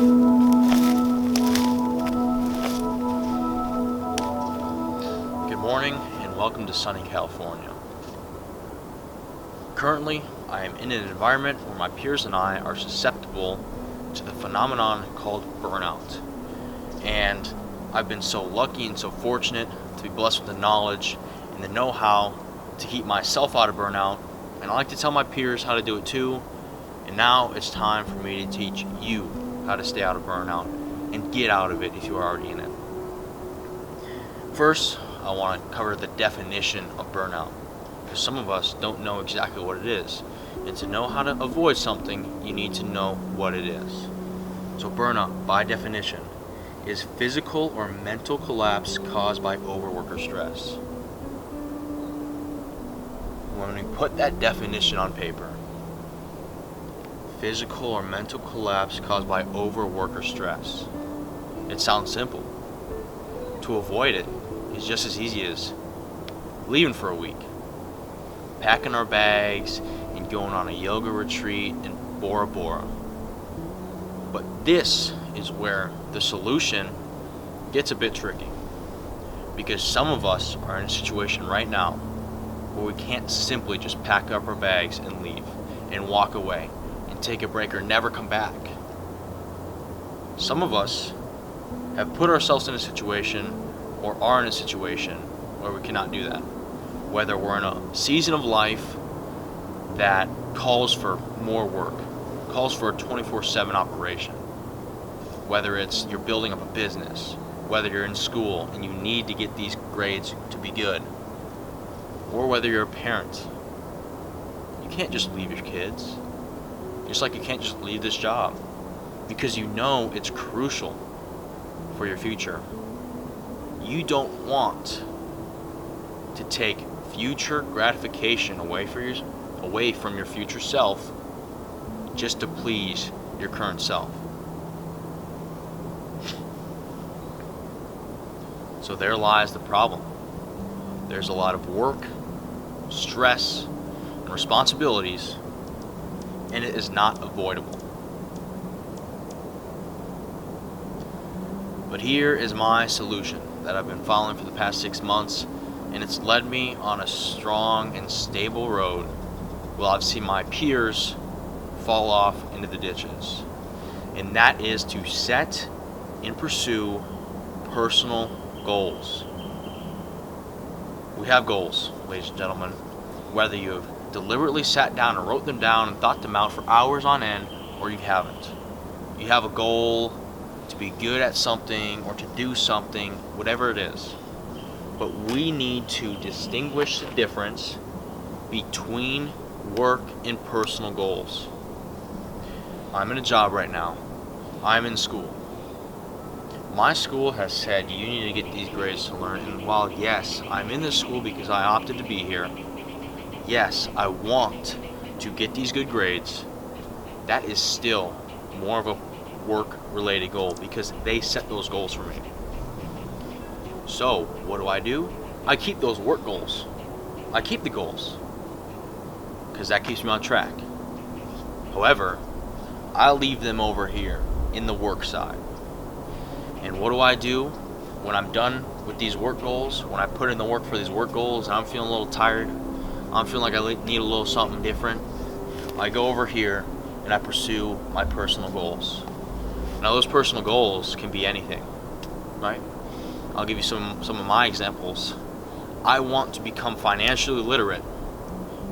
Good morning and welcome to sunny California. Currently, I am in an environment where my peers and I are susceptible to the phenomenon called burnout. And I've been so lucky and so fortunate to be blessed with the knowledge and the know-how to keep myself out of burnout. And I like to tell my peers how to do it too. And now it's time for me to teach you how to stay out of burnout and get out of it if you are already in it. First, I want to cover the definition of burnout, because some of us don't know exactly what it is. And to know how to avoid something, you need to know what it is. So burnout, by definition, is physical or mental collapse caused by overwork or stress. When we put that definition on paper, physical or mental collapse caused by overwork or stress, it sounds simple. To avoid it is just as easy as leaving for a week, packing our bags, and going on a yoga retreat in Bora Bora. But this is where the solution gets a bit tricky, because some of us are in a situation right now where we can't simply just pack up our bags and leave and walk away and take a break or never come back. Some of us have put ourselves in a situation or are in a situation where we cannot do that. Whether we're in a season of life that calls for more work, calls for a 24/7 operation. Whether it's you're building up a business, whether you're in school and you need to get these grades to be good, or whether you're a parent. You can't just leave your kids, just like you can't just leave this job, because you know it's crucial for your future. You don't want to take future gratification away from your future self just to please your current self. So there lies the problem. There's a lot of work, stress, and responsibilities, and it is not avoidable. But here is my solution that I've been following for the past 6 months, and it's led me on a strong and stable road while I've seen my peers fall off into the ditches. And that is to set and pursue personal goals. We have goals, ladies and gentlemen, whether you have deliberately sat down and wrote them down and thought them out for hours on end, or you haven't. You have a goal to be good at something or to do something, whatever it is. But we need to distinguish the difference between work and personal goals. I'm in a job right now. I'm in school. My school has said you need to get these grades to learn, and while yes, I'm in this school because I opted to be here, yes, I want to get these good grades, that is still more of a work-related goal because they set those goals for me. So, what do? I keep those work goals. I keep the goals because that keeps me on track. However, I leave them over here in the work side. And what do when I'm done with these work goals? When I put in the work for these work goals and I'm feeling a little tired, I'm feeling like I need a little something different, I go over here and I pursue my personal goals. Now those personal goals can be anything, right? I'll give you some of my examples. I want to become financially literate,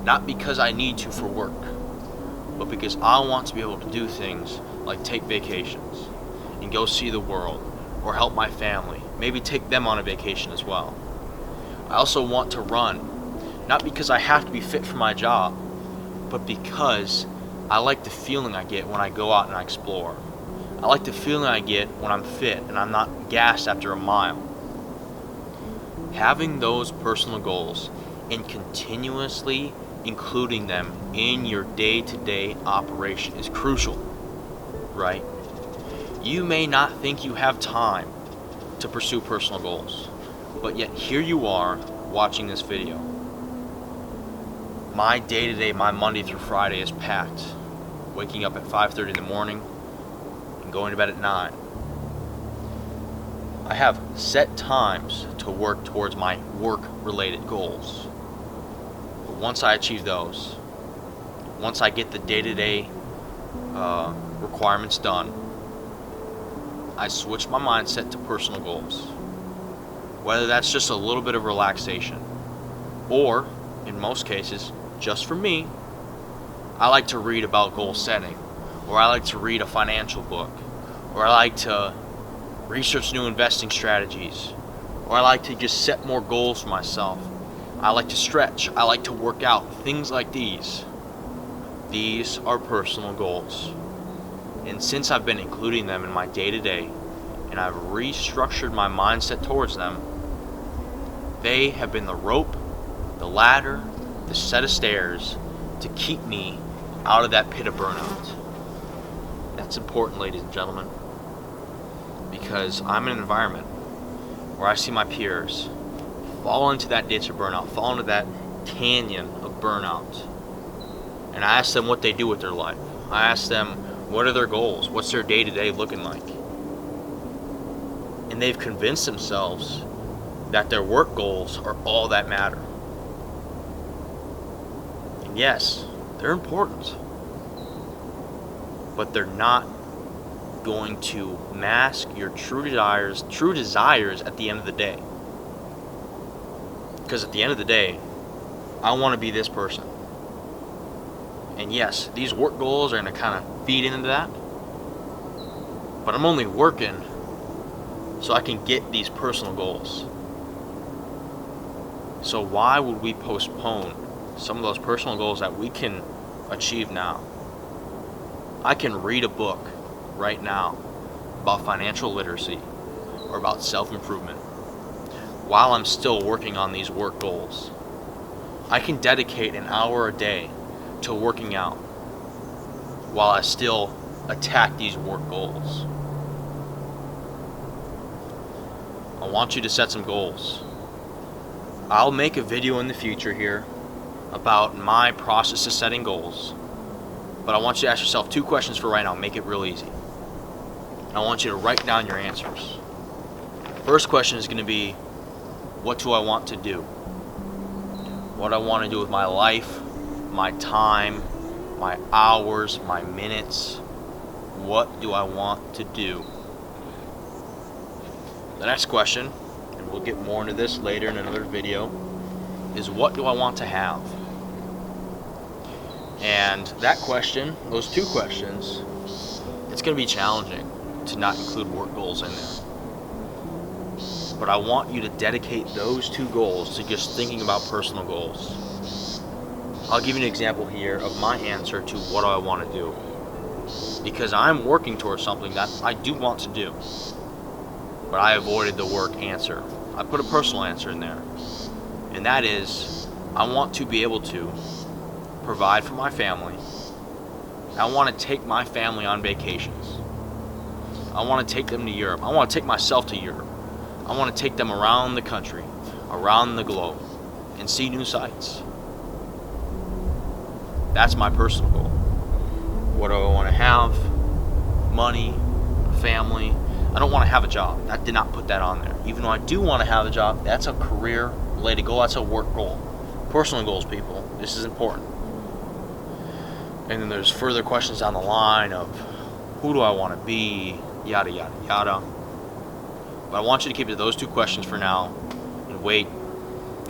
not because I need to for work, but because I want to be able to do things like take vacations and go see the world, or help my family, maybe take them on a vacation as well. I also want to run, not because I have to be fit for my job, but because I like the feeling I get when I go out and I explore. I like the feeling I get when I'm fit and I'm not gassed after a mile. Having those personal goals and continuously including them in your day-to-day operation is crucial, right? You may not think you have time to pursue personal goals, but yet here you are watching this video. My day-to-day, my Monday through Friday is packed. Waking up at 5:30 in the morning, and going to bed at 9. I have set times to work towards my work-related goals. But once I achieve those, once I get the day-to-day requirements done, I switch my mindset to personal goals. Whether that's just a little bit of relaxation, or, in most cases, just for me, I like to read about goal setting, or I like to read a financial book, or I like to research new investing strategies, or I like to just set more goals for myself. I like to stretch, I like to work out, things like these. These are personal goals. And since I've been including them in my day-to-day, and I've restructured my mindset towards them, they have been the rope, the ladder, the set of stairs to keep me out of that pit of burnout. That's important, ladies and gentlemen, because I'm in an environment where I see my peers fall into that ditch of burnout, fall into that canyon of burnout. And I ask them what they do with their life. I ask them, what are their goals? What's their day-to-day looking like? And they've convinced themselves that their work goals are all that matter. And yes, they're important, but they're not going to mask your true desires at the end of the day. Because at the end of the day, I want to be this person. And yes, these work goals are going to kind of feed into that, but I'm only working so I can get these personal goals. So why would we postpone some of those personal goals that we can achieve now? I can read a book right now about financial literacy or about self-improvement while I'm still working on these work goals. I can dedicate an hour a day to working out while I still attack these work goals. I want you to set some goals. I'll make a video in the future here about my process of setting goals, but I want you to ask yourself 2 questions for right now. Make it real easy. And I want you to write down your answers. First question is going to be, what do I want to do? What I want to do with my life, my time, my hours, my minutes. What do I want to do? The next question, and we'll get more into this later in another video, is what do I want to have? And that question, those 2 questions, it's going to be challenging to not include work goals in there. But I want you to dedicate those 2 goals to just thinking about personal goals. I'll give you an example here of my answer to what do I want to do. Because I'm working towards something that I do want to do. But I avoided the work answer. I put a personal answer in there. And that is, I want to be able to provide for my family. I want to take my family on vacations. I want to take them to Europe. I want to take myself to Europe. I want to take them around the country, around the globe, and see new sights. That's my personal goal. What do I want to have? Money, family. I don't want to have a job. I did not put that on there. Even though I do want to have a job, that's a career-related goal. That's a work goal. Personal goals, people. This is important. And then there's further questions down the line of who do I want to be, yada, yada, yada. But I want you to keep it to those 2 questions for now and wait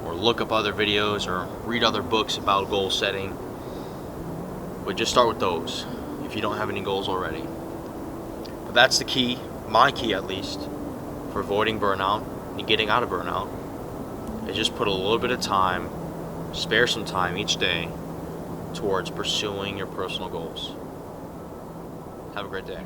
or look up other videos or read other books about goal setting. But just start with those if you don't have any goals already. But that's the key, my key at least, for avoiding burnout and getting out of burnout. Is just put a little bit of time, spare some time each day towards pursuing your personal goals. Have a great day.